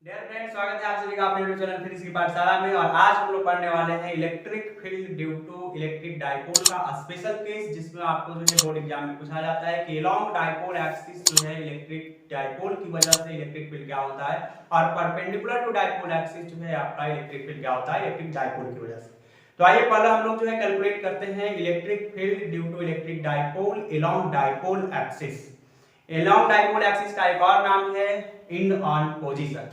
Dear friends, स्वागत है आप सभी का अपने यूट्यूब चैनल फिजिक्स की पाठशाला में। और आज हम लोग पढ़ने वाले हैं electric field due to electric dipole का स्पेशल केस, जिसमें आपको जो है बोर्ड एग्जाम में पूछा जाता है कि अलोंग डाइपोल एक्सिस जो है इलेक्ट्रिक डाइपोल की वजह से इलेक्ट्रिक फील्ड क्या होता है, और परपेंडिकुलर टू डाइपोल एक्सिस जो है आपका इलेक्ट्रिक फील्ड क्या होता है इलेक्ट्रिक डाइपोल की वजह से। तो आइए पहले हम लोग जो है कैलकुलेट करते हैं electric field due to electric dipole along dipole axis. Along dipole axis का एक और नाम है इन ऑन पोजीशन।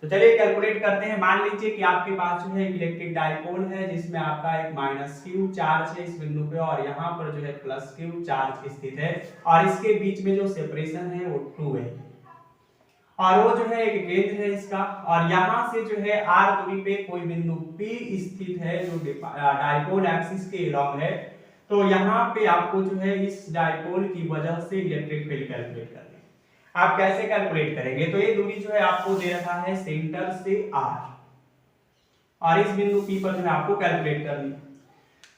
तो चलिए कैलकुलेट करते हैं। मान लीजिए कि आपके पास जो है इलेक्ट्रिक डाइपोल है, जिसमें आपका एक माइनस क्यू चार्ज है इस बिंदु पे, और यहाँ पर जो है प्लस क्यू चार्ज स्थित है, और इसके बीच में जो सेपरेशन है वो 2 है, और वो जो है एक गेंद है इसका, और यहाँ से जो है r दूरी पे कोई बिंदु P स्थित है जो डाइपोल एक्सिस के अलोंग है। तो यहाँ पे आपको जो है इस डाइपोल की वजह से इलेक्ट्रिक फील्ड कैलकुलेट करना है। आप कैसे कैलकुलेट करेंगे? तो ये दूरी जो है आपको दे रखा है सेंटर से r, और इस बिंदु P पर जो है आपको कैलकुलेट करनी है।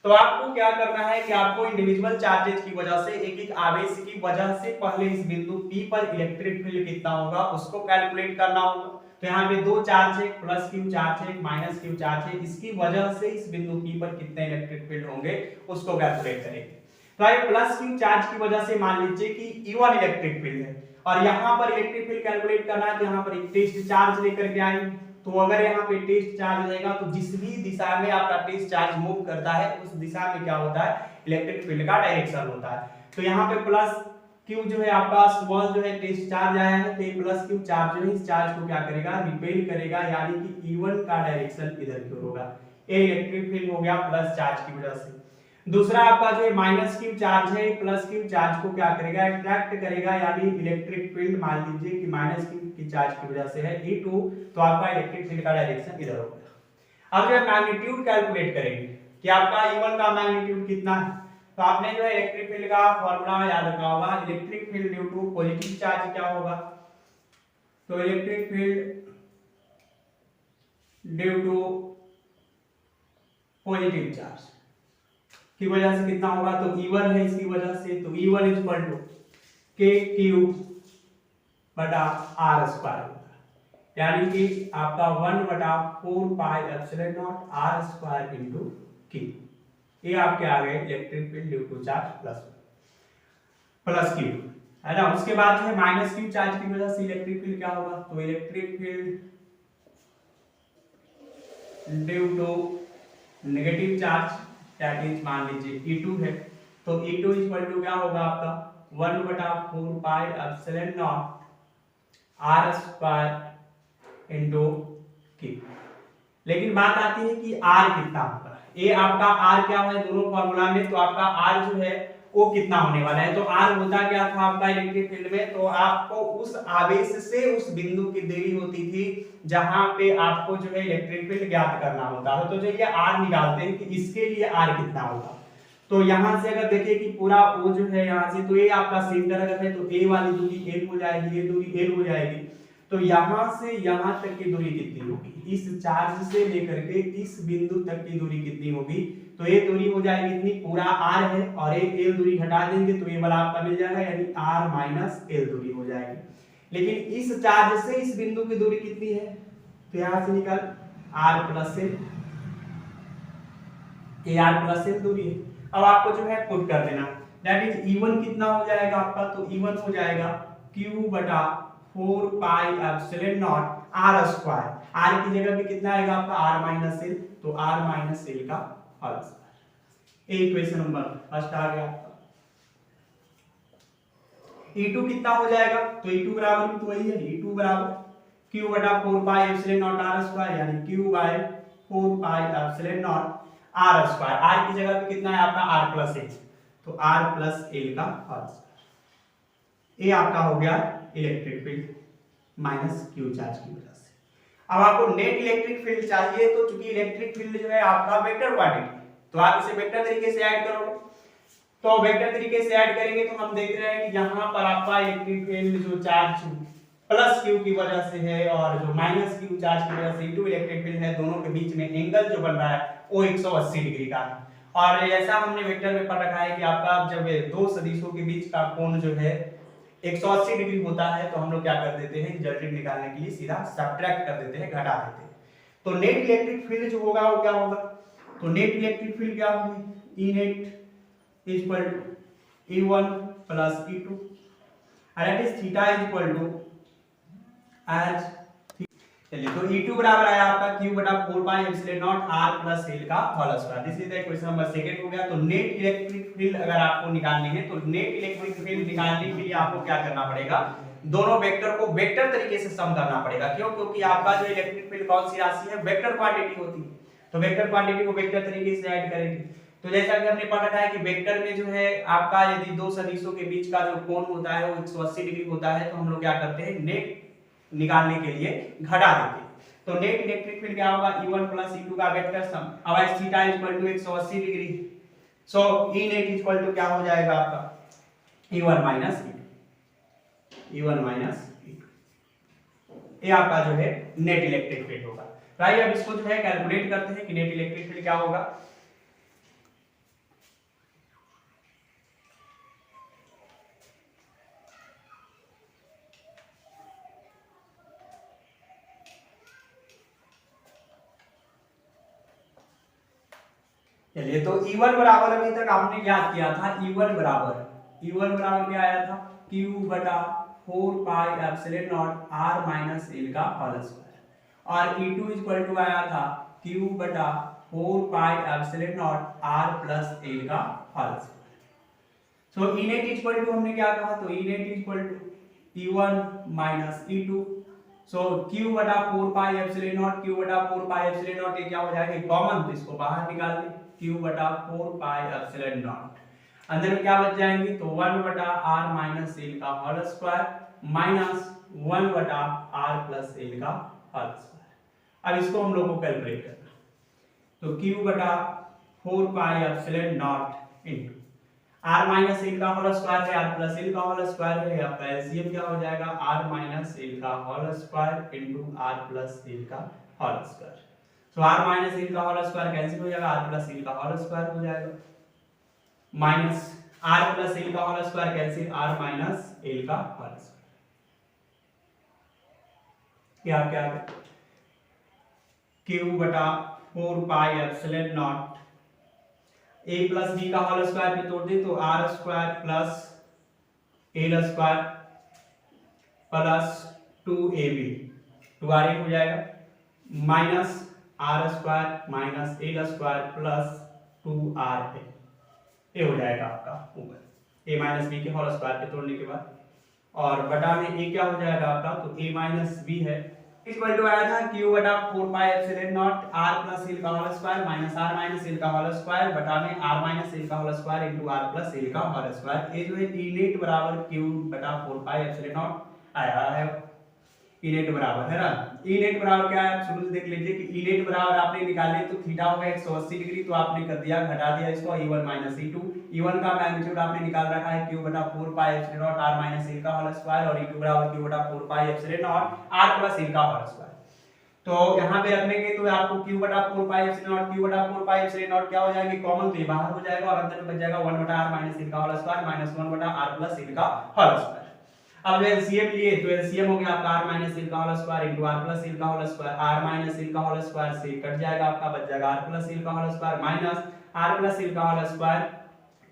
तो आपको क्या करना है कि आपको इंडिविजुअल चार्जेस की वजह से, एक एक आवेश की वजह से पहले इस बिंदु P पर इलेक्ट्रिक फील्ड कितना होगा उसको कैलकुलेट करना होगा। तो यहाँ पे दो चार्ज है, प्लस क्यू चार्ज है, माइनस क्यू चार्ज है, इसकी वजह से इस बिंदु P पर कितने इलेक्ट्रिक फील्ड होंगे उसको कैलकुलेट करेंगे। तो ये प्लस क्यू चार्ज की वजह से मान लीजिए कि E1 इलेक्ट्रिक फील्ड है, और यहाँ पर इलेक्ट्रिक फील्ड कैलकुलेट करना है। तो यहाँ पर एक टेस्ट चार्ज लेकर के आएंगे। तो अगर यहाँ पे टेस्ट चार्ज रहेगा तो जिस भी दिशा में आपका टेस्ट चार्ज मूव करता है उस दिशा में क्या होता है, इलेक्ट्रिक फील्ड का डायरेक्शन होता है। तो यहाँ पे प्लस क्यू जो है आपका स्मॉल जो है टेस्ट चार्ज आया है, तो ये प्लस क्यू चार्ज जो है इस चार्ज को क्या करेगा, रिपेल करेगा, यानी कि E1 का डायरेक्शन इधर की ओर होगा। ये इलेक्ट्रिक फील्ड हो गया प्लस चार्ज की वजह से। दूसरा आपका जो है माइनस क्यू चार्ज है, प्लस क्यू चार्ज को क्या करेगा, अट्रैक्ट करेगा, यानी इलेक्ट्रिक फील्ड मान लीजिए कि माइनस क्यू की चार्ज की वजह से है E2, तो आपका इलेक्ट्रिक फील्ड का डायरेक्शन इधर होगा। अब जो है मैग्नीट्यूड कैलकुलेट करेंगे कि आपका E1 का मैग्नीट्यूड कितना है। तो आपने जो है इलेक्ट्रिक फील्ड का फॉर्मूला याद रखा होगा, electric field due to positive charge क्या होगा, तो electric field due to positive charge की वजह से कितना होगा, तो E1 है इसकी वजह से, तो E1 equal to k Q बटा r स्क्वायर होगा, यानी कि आपका 1 बटा 4 pi epsilon not r square into q। ये आपके आ गए electric field due to charge plus q, है ना। उसके बाद जो है माइनस q चार्ज की वजह से इलेक्ट्रिक फील्ड क्या होगा, तो electric field due to negative charge that is मान लीजिए E2 है, तो E2 इक्वल टू क्या होगा आपका 1 बटा 4 pi epsilon not r square into q। लेकिन बात आती है कि r कितना होगा। ये आपका r क्या है दोनों फार्मूला में, तो आपका r जो है वो कितना होने वाला है। तो r होता क्या था आपका इलेक्ट्रिक फील्ड में, तो आपको उस आवेश से उस बिंदु की दूरी होती थी जहां पे आपको जो है इलेक्ट्रिक फील्ड ज्ञात करना होता है। तो जो ये r निकालते हैं कि इसके लिए r कितना होगा। तो यहां से अगर देखिए कि पूरा वो जो है यहाँ से, तो ये आपका सेंटर अगर है तो a वाली दूरी l हो जाएगी, ये दूरी l हो जाएगी। तो यहां से यहां तक की दूरी कितनी होगी, इस चार्ज से लेकर के इस बिंदु तक की दूरी कितनी होगी, तो ये दूरी हो जाएगी इतनी, पूरा r है, और एक l दूरी हटा देंगे तो ये वाला आपका मिल जाएगा, यानी r माइनस l दूरी हो जाएगी। लेकिन इस चार्ज से इस बिंदु की दूरी कितनी है, तो यहां से निकाल r प्लस l, ये r प्लस l दूरी है। अब आपको जो है पुट कर देना, दैट इज E1 कितना हो जाएगा आपका, तो E1 हो जाएगा q बटा 4 pi epsilon not r square, r की जगह पे कितना आएगा आपका r माइनस l, तो r माइनस l का होल स्क्वायर। ये इक्वेशन नंबर फर्स्ट आ गया आपका। E2 कितना हो जाएगा, तो E2 बराबर भी तो वही है, E2 बराबर q बटा 4 pi epsilon not r square, यानी q by 4 pi epsilon not r square. r की जगह पे कितना है आपका r प्लस l, तो r प्लस l का होल स्क्वायर। ये आपका हो गया electric field minus Q charge की वजह से। अब आपको नेट इलेक्ट्रिक फील्ड चाहिए, तो चूंकि इलेक्ट्रिक फील्ड जो है आपका वेक्टर क्वांटिटी, तो आप इसे वेक्टर तरीके से ऐड करोगे। तो वेक्टर तरीके से ऐड करेंगे तो हम देख रहे हैं कि यहाँ पर आपका इलेक्ट्रिक फील्ड जो चार्ज प्लस क्यू की वजह से है, और जो माइनस क्यू चार्ज की वजह से E2 इलेक्ट्रिक फील्ड है, दोनों के बीच में एंगल जो बन रहा है वो 180 डिग्री का है। और ऐसा हमने वेक्टर में पढ़ रखा है कि आपका जब दो सदिशों के बीच का कोण जो है 180 डिग्री होता है तो हम लोग क्या कर देते हैं, रिजल्टेंट निकालने के लिए सीधा सब्ट्रैक्ट कर देते हैं, घटा देते हैं। तो नेट इलेक्ट्रिक फील्ड जो होगा वो क्या होगा, तो नेट इलेक्ट्रिक फील्ड क्या होगी, e net is equal to E1 plus E2 and that is theta is equal to as, चलिए तो E2 बराबर आया आपका Q बटा 4 pi epsilon not R plus L का whole square. This is the question number second हो गया। तो नेट इलेक्ट्रिक फील्ड अगर आपको निकालनी है तो नेट इलेक्ट्रिक फील्ड निकालने के लिए आपको क्या करना पड़ेगा, दोनों वेक्टर को वेक्टर तरीके से सम करना पड़ेगा। क्यों, क्योंकि आपका जो इलेक्ट्रिक फील्ड कौन सी राशि है, वेक्टर क्वांटिटी होती है, तो वेक्टर क्वांटिटी को वेक्टर तरीके से ऐड करेंगे। तो जैसा कि हमने पढ़ा था कि वेक्टर में जो है आपका यदि दो सदिशों के बीच का जो कोण होता है वो 180 डिग्री होता है, तो हम लोग क्या करते हैं, नेट निकालने के लिए घटा देते हैं। तो नेट इलेक्ट्रिक फील्ड क्या होगा, E1 प्लस E2 का वेक्टर सम। अब इस theta is equal to 180 degree, so E net is equal to क्या हो जाएगा आपका, E1 minus E2, E1 minus E2, ये आपका जो है नेट इलेक्ट्रिक फील्ड होगा। राइट, अब इसको जो है कैलकुलेट करते हैं कि नेट इलेक्ट्रिक फील्ड क्या होगा। चलिए तो E1 बराबर अभी तक आपने याद किया था, E1 बराबर क्या आया था, Q बटा 4 pi epsilon not R minus L का होल स्क्वायर, और E2 इक्वल टू आया था Q बटा 4 pi epsilon not R plus L का whole square. So E net equal to हमने क्या कहा, तो E net equal to E1 minus E2, so Q बटा 4 पाई एप्सिलॉन नॉट, Q बटा 4 पाई एप्सिलॉन नॉट ये क्या हो जाएगा, कॉमन, तो इसको बाहर निकाल लें, Q बटा 4 पाई एप्सिलॉन नॉट, अंदर में क्या बच जाएंगे, तो 1 बटा R माइनस L का होल स्क्वायर माइनस 1 बटा R प्लस L का होल स्क्वायर। अब इसको हम लोग को कैलकुलेट करना, तो Q बटा 4 pi epsilon naught into R minus L का होल स्क्वायर है, R प्लस L का होल स्क्वायर है, आपका एलसीएम क्या हो जाएगा, R माइनस L का whole square into R plus L का होल स्क्वायर। तो R माइनस L का होल स्क्वायर कैंसिल हो जाएगा, R प्लस L का होल स्क्वायर हो जाएगा, माइनस R प्लस L का whole square cancel, R minus L का होल स्क्वायर, क्या क्या Q बटा 4 pi epsilon not a plus b का होल स्क्वायर पे तोड़ दे तो r square plus l square plus 2ab 2r हो जाएगा, minus r square minus l square plus 2r ये हो जाएगा आपका ऊपर a माइनस b के होल स्क्वायर पे तोड़ने के बाद, और बटा में a क्या हो जाएगा आपका, तो a माइनस b है इक्वल टू आया था Q बटा 4 pi epsilon not R plus L का whole square minus R minus L का होल स्क्वायर बटा में R माइनस L का whole square into R plus L का होल स्क्वायर। ये जो है E नेट बराबर Q बटा 4 पाई एप्सिलॉन नॉट आया है, E नेट बराबर है ना। E नेट बराबर क्या है, शुरू से देख लीजिए कि E नेट बराबर आपने निकाले तो थीटा होगा 180 डिग्री, तो आपने कर दिया घटा दिया इसको E1 माइनस E2, E1 का मैग्नीट्यूड आपने निकाल रखा है Q बटा 4 pi epsilon not R minus L का होल स्क्वायर, और E2 बराबर Q बटा 4 pi epsilon not R plus L का होल स्क्वायर। तो यहाँ पे रखने के तो आपको Q बटा 4 पाई एप्सिलॉन नॉट, Q बटा 4 पाई एप्सिलॉन नॉट क्या हो जाएगी, कॉमन, तो ये बाहर हो जाएगा और अंदर में बच जाएगा 1 बटा R माइनस L का होल स्क्वायर माइनस 1 बटा R प्लस L का होल स्क्वायर। अब जो एलसीएम लिए तो एलसीएम हो गया आपका R माइनस L का whole square into R plus L का whole square, R minus L का होल स्क्वायर से कट जाएगा आपका, बच जाएगा R प्लस L का whole square minus R plus L का होल स्क्वायर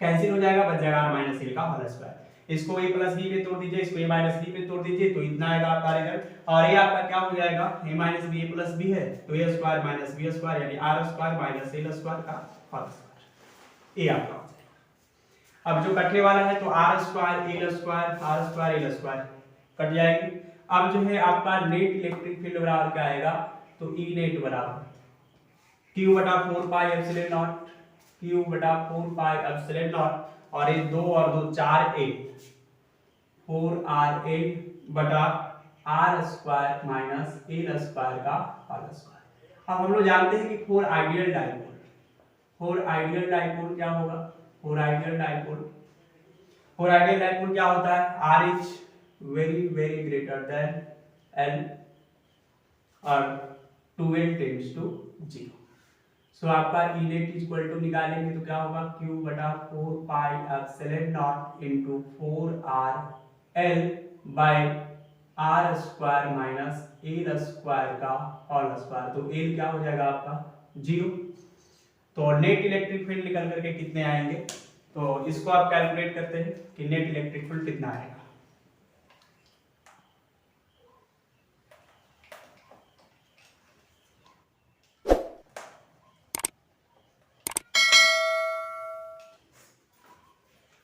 कैंसिल हो जाएगा, बच जाएगा R माइनस L का होल स्क्वायर। इसको a प्लस b पे तोड़ दीजिए, इसको a माइनस b पे तोड़ दीजिए, तो इतना आएगा आपका रिजल्ट, और ये आपका क्या हो जाएगा, a minus b a plus b है तो a square minus b square यानी r square minus l square का होल स्क्वायर, ये आपका हो जाएगा। अब जो कटने वाला है तो r square l square l square cut जाएगी। अब जो है आपका नेट इलेक्ट्रिक फील्ड बराबर क्या आएगा, तो E नेट बराबर Q बटा 4 पाई एप्सिलॉन नॉट, Q बटा 4 पाई एप्सिलॉन नॉट, और ये 2 और 2 4 8 4r8 बटा r square minus l square का होल स्क्वायर। अब हम लोग जानते हैं कि 4 आइडियल डाइपोल क्या होगा, 4 आइडियल डाइपोल क्या होता है, r is very greater than L और 2L टेंड्स टू 0। सो आपका E नेट इक्वल टू निकालेंगे तो क्या होगा, Q बटा 4 pi epsilon naught into 4r L by R square minus L square का होल स्क्वायर। तो एल क्या हो जाएगा आपका 0। तो नेट इलेक्ट्रिक फील्ड निकल करके कितने आएंगे, तो इसको आप कैलकुलेट करते हैं कि नेट इलेक्ट्रिक फील्ड कितना आएगा।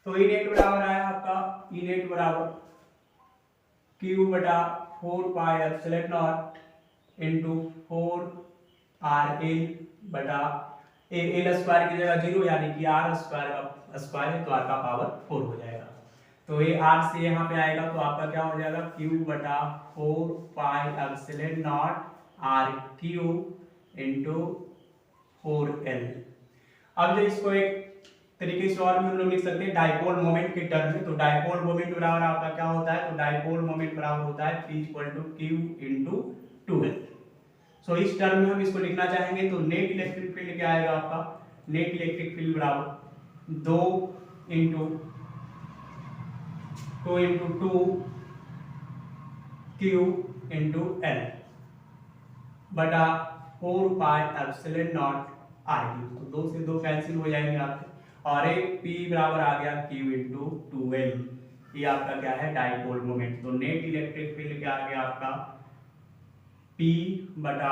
तो ई नेट बराबर आया आपका, ई नेट बराबर क्यू बटा 4 pi epsilon not into 4 R L बटा एल स्क्वायर की जगह 0 यानी कि आर स्क्वायर का स्क्वायर है तो आर का पावर 4 हो जाएगा। तो ये आर से यहाँ पे आएगा तो आपका क्या हो जाएगा क्यू बटा 4 pi epsilon naught R Q into 4 L. अब जो इसको एक तरीके से और भी हम लोग लिख सकते हैं डाइपोल मोमेंट के टर्म में। तो डाइपोल मोमेंट बराबर आपका क्या होता है, तो डाइपोल मोमेंट बराबर होता है P equal to Q into 2L। So इस टर्म में हम इसको लिखना चाहेंगे तो नेट इलेक्ट्रिक फील्ड क्या आएगा आपका, नेट इलेक्ट्रिक फील्ड बराबर 2 इंटू 2 Q इंटू L बटा 4 pi epsilon naught R Q. तो 2 से 2 कैंसिल हो जाएंगे आपके और एक P बराबर आ गया Q इंटू 2L। ये आपका क्या है डाइपोल मोमेंट। तो नेट इलेक्ट्रिक फील्ड क्या आ गया आपका P बटा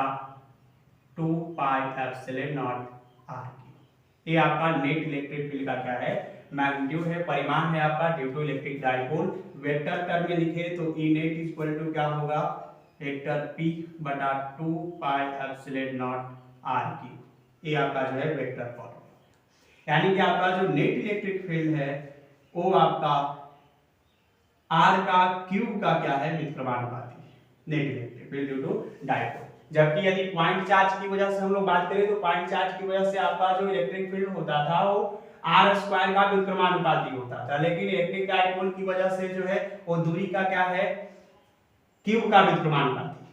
2 pi epsilon naught R Q. ये आपका नेट इलेक्ट्रिक फील्ड का क्या है मैग्नीट्यूड है, परिमाण है आपका due to electric dipole. Vector term में लिखे तो E नेट इक्वल टू क्या होगा वेक्टर P बटा 2 pi epsilon naught R Q. ये आपका जो है वेक्टर फॉर्म, यानी कि आपका जो नेट इलेक्ट्रिक फील्ड है वो आपका आर का क्यूब का क्या है विक्रमानुपाती net electric field due to dipole. जबकि यदि पॉइंट चार्ज की वजह से हम लोग बात करें तो पॉइंट चार्ज की वजह से आपका जो इलेक्ट्रिक फील्ड होता था वो आर स्क्वायर का विक्रमानुपाती होता था, लेकिन इलेक्ट्रिक डाइपोल की वजह से जो है वो दूरी का क्या है क्यूब का विक्रमानुपाती।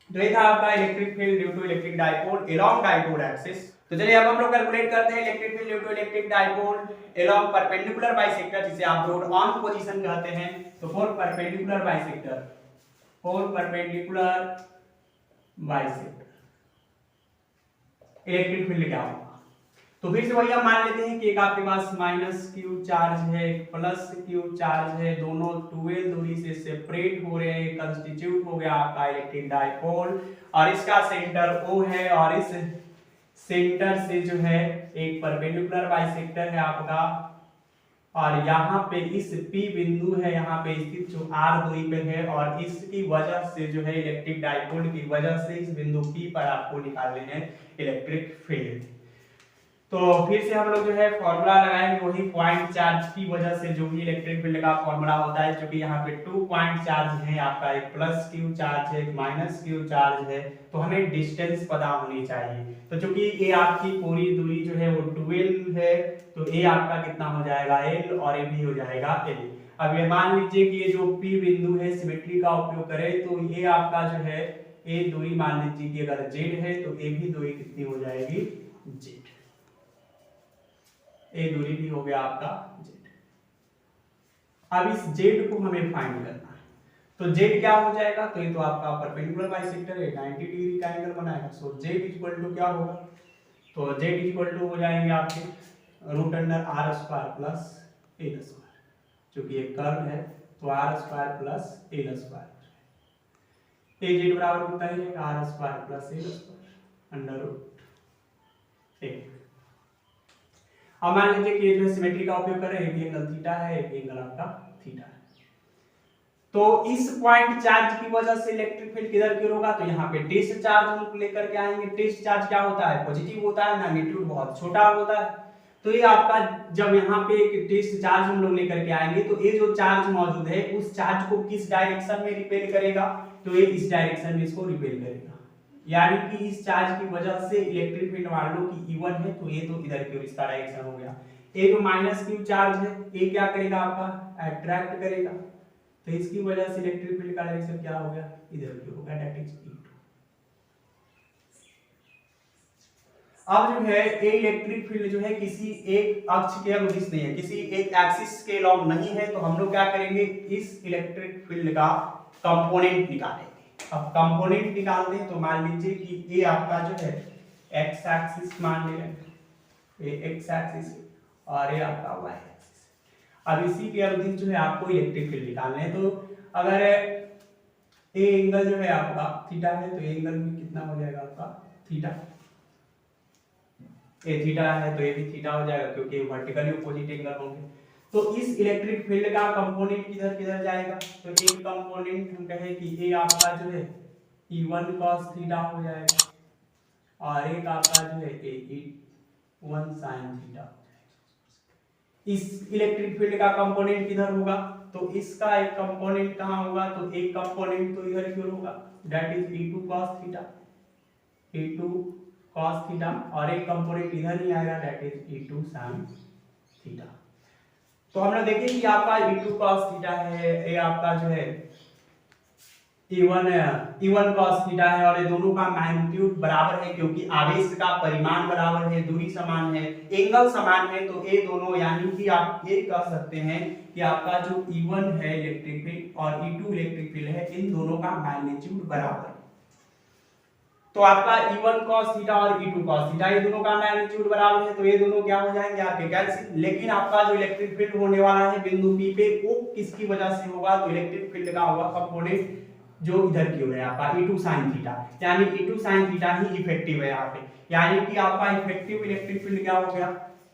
तो ये था आपका electric field due to electric dipole along dipole axis. तो चलिए अब हम लोग कैलकुलेट करते हैं electric field due to electric dipole along perpendicular bisector, जिसे आप ब्रॉड ऑन पोजीशन कहते हैं। तो for perpendicular bisector, for perpendicular bisector electric field क्या होगा। तो फिर से वही हम मान लेते हैं कि एक आपके पास माइनस क्यू चार्ज है, प्लस क्यू चार्ज है, दोनों 2L दूरी से सेपरेट हो रहे हैं, कंस्टिट्यूट हो गया आपका इलेक्ट्रिक डाइपोल। और इसका सेंटर O है और इस सेंटर से जो है एक परपेंडिकुलर बाइसेक्टर है आपका, और यहाँ पे इस P बिंदु है यहाँ पे स्थित जो R दूरी पे है, और इसकी वजह से जो है इलेक्ट्रिक डाइपोल की वजह से इस बिंदु P पर आपको निकालने हैं इलेक्ट्रिक फील्ड। तो फिर से हम लोग जो है फॉर्मूला लगाएंगे वही पॉइंट चार्ज की वजह से जो भी इलेक्ट्रिक फील्ड का फॉर्मूला होता है, क्योंकि यहाँ पे 2 पॉइंट चार्ज है आपका, एक प्लस क्यू चार्ज है, एक माइनस क्यू चार्ज है, तो हमें डिस्टेंस पता होनी चाहिए। तो चूंकि ये आपकी पूरी दूरी जो है वो 2L है, तो ये आपका कितना हो जाएगा L और ये भी हो जाएगा L। अब ये मान लीजिए कि ये जो P बिंदु है सिमेट्री का उपयोग करें तो ये आपका जो है ये दूरी मान लीजिए कि अगर Z है तो ये भी दूरी कितनी हो जाएगी Z, ये दूरी भी हो गया आपका Z। अब इस Z को हमें फाइंड करना है, तो Z क्या हो जाएगा, तो ये तो आपका परपेंडिकुलर बाइसेक्टर है, 90 डिग्री का एंगल बनाएगा। सो Z इक्वल टू क्या होगा, तो Z इक्वल टू हो जाएंगे आपके root under R square plus L square, क्योंकि एक कर्व है तो R square plus L square, A Z बराबर होता है R square plus L square under root एक। अब मान लीजिए कि ये जो सिमेट्री का उपयोग कर रहे हैं, एक एंगल थीटा है, एक एंगल आपका थीटा है। तो इस पॉइंट चार्ज की वजह से इलेक्ट्रिक फील्ड किधर की होगा, तो यहाँ पे टेस्ट चार्ज हम लेकर के आएंगे। टेस्ट चार्ज क्या होता है, पॉजिटिव होता है, मैग्नीट्यूड बहुत छोटा होता है। तो ये आपका जब यहाँ पे एक टेस्ट चार्ज हम लोग लेकर के आएंगे तो ये जो चार्ज मौजूद है उस चार्ज को किस डायरेक्शन में रिपेल करेगा, तो ये इस डायरेक्शन में इसको रिपेल करेगा, यानी कि इस चार्ज की वजह से इलेक्ट्रिक फील्ड मान लो कि E1 है तो ये तो इधर की ओर इसका डायरेक्शन हो गया। एक माइनस क्यू चार्ज है, ये क्या करेगा आपका अट्रैक्ट करेगा, तो इसकी वजह से इलेक्ट्रिक फील्ड का डायरेक्शन क्या हो गया इधर की होगा, दैट इज E2। अब जो है ए इलेक्ट्रिक फील्ड जो है किसी एक अक्ष के अनुदिश नहीं है, किसी एक एक्सिस के लॉन्ग नहीं है, तो हम लोग क्या करेंगे, इस इलेक्ट्रिक फील्ड का कंपोनेंट निकालेंगे। अब कंपोनेंट निकालते हैं तो मान लीजिए कि ए आपका जो है एक्स एक्सिस मान लेंगे, ये एक्स एक्सिस और ये आपका वाई एक्सिस। अब इसी के अनुदिश जो है आपको इलेक्ट्रिक फील्ड निकालना है। तो अगर ए एंगल जो है आपका थीटा है तो ए एंगल में कितना हो जाएगा आपका थीटा, ए थीटा है तो ये भी थीटा हो जाएगा क्योंकि वर्टिकली अपोजिट एंगल होंगे। तो इस इलेक्ट्रिक फील्ड का कंपोनेंट किधर किधर जाएगा, तो एक कंपोनेंट हम कहें कि ए आपका जो है E1 cos थीटा हो जाएगा और एक आपका जो है E1 sin थीटा। इस इलेक्ट्रिक फील्ड का कंपोनेंट किधर होगा, तो इसका एक कंपोनेंट कहां होगा, तो एक कंपोनेंट तो इधर की ओर होगा, that is E2 cos theta, E2 cos theta, और एक कंपोनेंट इधर नहीं आएगा, that is E2 sin theta. तो हमने देखे कि आपका E2 cos थीटा है, ये आपका जो है E1 cos थीटा है, और ये दोनों का मैग्नीट्यूड बराबर है क्योंकि आवेश का परिमाण बराबर है, दूरी समान है, एंगल समान है। तो ये दोनों यानी कि आप ये कह सकते हैं कि आपका जो E1 है इलेक्ट्रिक फील्ड और E2 इलेक्ट्रिक फील्ड है, इन दोनों का मैग्नीट्यूड बराबर है। तो आपका E1 cos थीटा और E2 cos थीटा ये दोनों का मैग्नीट्यूड बराबर है, तो ये दोनों क्या हो जाएंगे आपके कैंसिल। लेकिन आपका जो इलेक्ट्रिक फील्ड होने वाला है बिंदु P पे, वो किसकी वजह से होगा, तो इलेक्ट्रिक फील्ड का होगा कंपोनेंट जो इधर की ओर है आपका E2 sin थीटा, यानी E2 sin थीटा ही इफेक्टिव है यहाँ पे, यानी कि आपका इफेक्टिव इलेक्ट्रिक फील्ड क्या हो गया,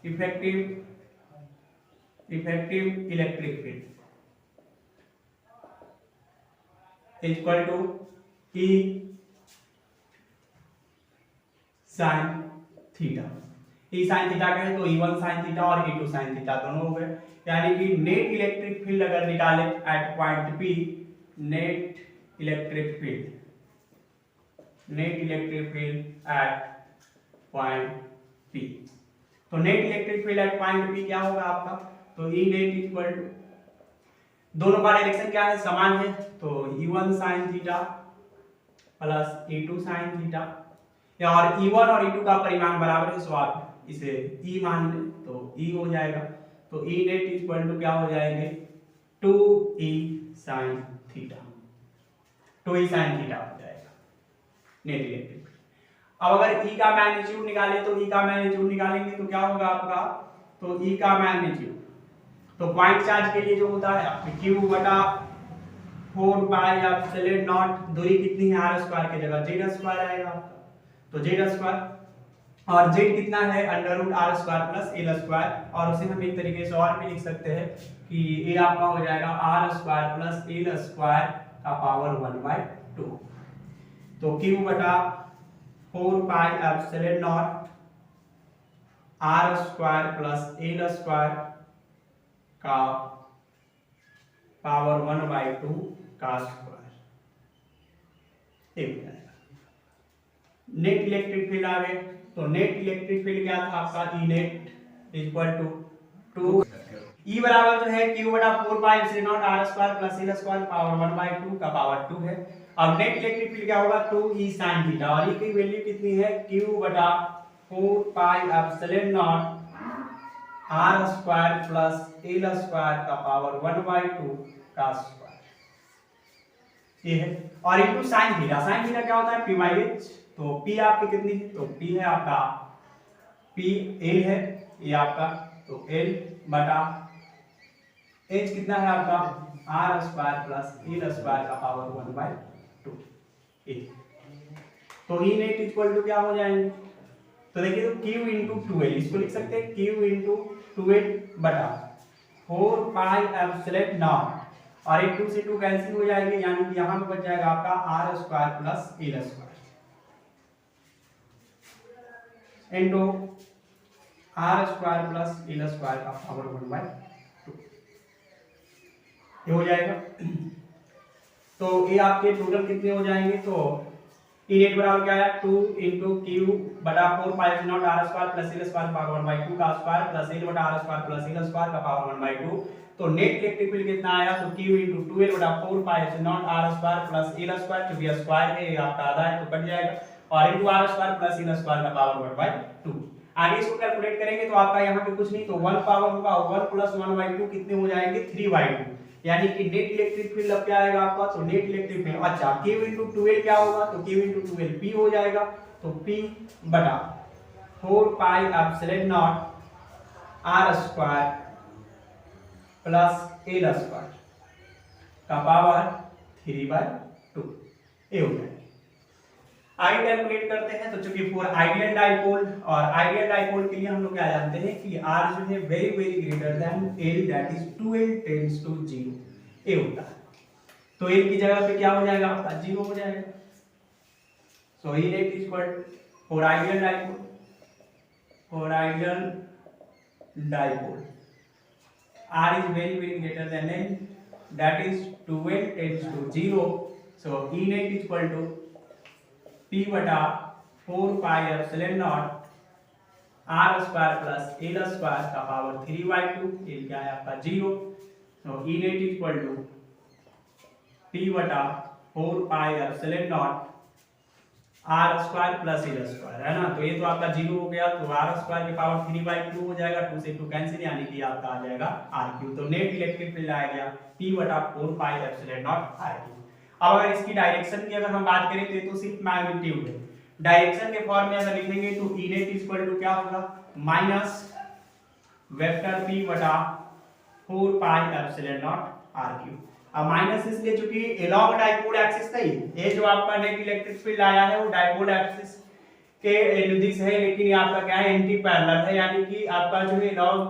effective electric field equal to E sin theta. E sin theta कहे तो E1 sin थीटा और E2 sin थीटा दोनों हो गए, यानी कि नेट इलेक्ट्रिक फील्ड अगर निकाले at point P, net electric field at point P, तो net electric field at point P क्या होगा आपका, तो E नेट इक्वल टू, दोनों का डायरेक्शन क्या है, समान है, तो E1 sin theta plus E2 sin theta, और E1 और E2 का परिमाण बराबर है, सो आप इसे E मान लें तो E हो जाएगा। तो E नेट इक्वल टू क्या हो जाएंगे, 2E sin theta, 2E sin theta हो जाएगा नेट इलेक्ट्रिक। अब अगर E का मैग्नीट्यूड निकाले तो E का मैग्नीट्यूड निकालेंगे तो क्या होगा आपका, तो E का मैग्नीट्यूड, तो पॉइंट चार्ज के लिए जो होता है Q बटा 4 पाई एप्सिलॉन नॉट, दूरी कितनी है r स्क्वायर की जगह z स्क्वायर आएगा आपका, तो z स्क्वायर, और z कितना है under root r square plus l square, और उसे हम एक तरीके से और भी लिख सकते हैं कि ये आपका हो जाएगा r square plus l square का पावर 1/2, तो q बटा 4 pi epsilon not r square plus l square का पावर 1/2 का स्क्वायर, एक नेट इलेक्ट्रिक फील्ड आ गए। तो नेट इलेक्ट्रिक फील्ड क्या था आपका, E net equal to 2 E बराबर जो है Q बटा 4 pi epsilon not r square plus l square power 1/2 का पावर 2 है। अब नेट इलेक्ट्रिक फील्ड क्या होगा, 2E sin थीटा, और E की वैल्यू कितनी है, Q बटा 4 pi epsilon not r square plus l square का पावर 1/2 का स्क्वायर, ये है। और into sin theta, sin theta क्या होता है, p/h, तो p आपकी कितनी है, तो p है आपका p l है ये आपका, तो l बटा h कितना है आपका r square plus l square का पावर 1/2, तो E नेट इक्वल टू क्या हो जाएंगे, तो देखिए तो Q इंटू 2L, इसको लिख सकते हैं Q इंटू 2L बटा 4 पाई एप्सिलॉन नॉट, और एक 2 से 2 कैंसिल हो जाएंगे, यानी कि यहाँ पे बच जाएगा आपका r square plus l square into r square plus l square का पावर 1/2, ये हो जाएगा। तो ये आपके टोटल कितने हो जाएंगे, तो E नेट बराबर क्या है, 2 इंटू Q बटा 4 pi epsilon not r square plus l square power 1/2 का स्क्वायर प्लस l बटा r square plus l square का पावर 1/2, तो नेट इलेक्ट्रिक फील्ड कितना आया, तो Q इंटू 2L बटा 4 pi epsilon not r square plus l square, क्योंकि square है ये आपका आधा है तो कट जाएगा, और इनटू आर स्क्वायर प्लस इन स्क्वायर का पावर 1/2। आगे इसको कैलकुलेट करेंगे तो आपका यहाँ पे कुछ नहीं तो 1 पावर होगा 1 प्लस 1/2 कितने हो जाएंगे 3/2, यानी कि नेट इलेक्ट्रिक फील्ड अब क्या आएगा आपका, तो नेट इलेक्ट्रिक फील्ड अच्छा Q into 2L क्या होगा, तो Q into 2L P हो जाएगा, तो P बटा 4 pi epsilon not R square plus L square का पावर 3/2 ये हो जाएगा। आगे कैलकुलेट करते हैं, तो चूंकि फॉर आइडियल डाइपोल और आइडियल डाइपोल के लिए हम लोग क्या जानते हैं कि R जो है very very greater than L that is 2L tends to 0 ये होता है, तो L की जगह पे क्या हो जाएगा आपका 0 हो जाएगा। सो E net is equal for ideal dipole R is very very greater than L that is 2L tends to 0, so E net is equal to P बटा 4 pi epsilon not R square plus L square का power 3/2, L क्या है आपका 0, तो E net is equal to P बटा 4 pi epsilon not R square plus L square है ना, तो ये तो आपका 0 हो गया, तो R स्क्वायर के पावर 3/2 हो जाएगा, 2 से 2 कैंसिल, यानी कि आपका आ जाएगा RQ, तो नेट इलेक्ट्रिक फील्ड आ गया P बटा 4 पाई एप्सिलॉन नॉट RQ। अब अगर इसकी डायरेक्शन की अगर हम बात करें तो ये तो सिर्फ मैग्नीट्यूड है, डायरेक्शन के फॉर्म में अगर लिखेंगे तो E net is equal to क्या होगा माइनस वेक्टर P बटा 4 पाई एप्सिलॉन नॉट RQ। अब माइनस इसलिए चूंकि एलॉन्ग डाइपोल एक्सिस नहीं, ये जो आपका नेट इलेक्ट्रिक फील्ड आया है वो डाइपोल एक्सिस के अनुदिश है, लेकिन ये आपका क्या है एंटी पैरेलल है, यानी कि आपका जो है एलॉन्ग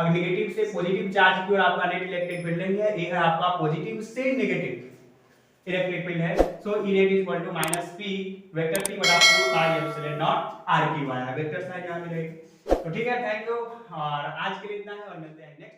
नेगेटिव से पॉजिटिव चार्ज की ओर आपका नेट इलेक्ट्रिक फील्ड है, ये है आपका पॉजिटिव से नेगेटिव इलेक्ट्रिक फील्ड है। सो E net is equal to minus P vector P बटा 4 पाई एप्सिलॉन नॉट RQ आया, वेक्टर साइन यहां मिलेगा। तो ठीक है, थैंक यू, और आज के लिए इतना है और मिलते हैं नेक्स्ट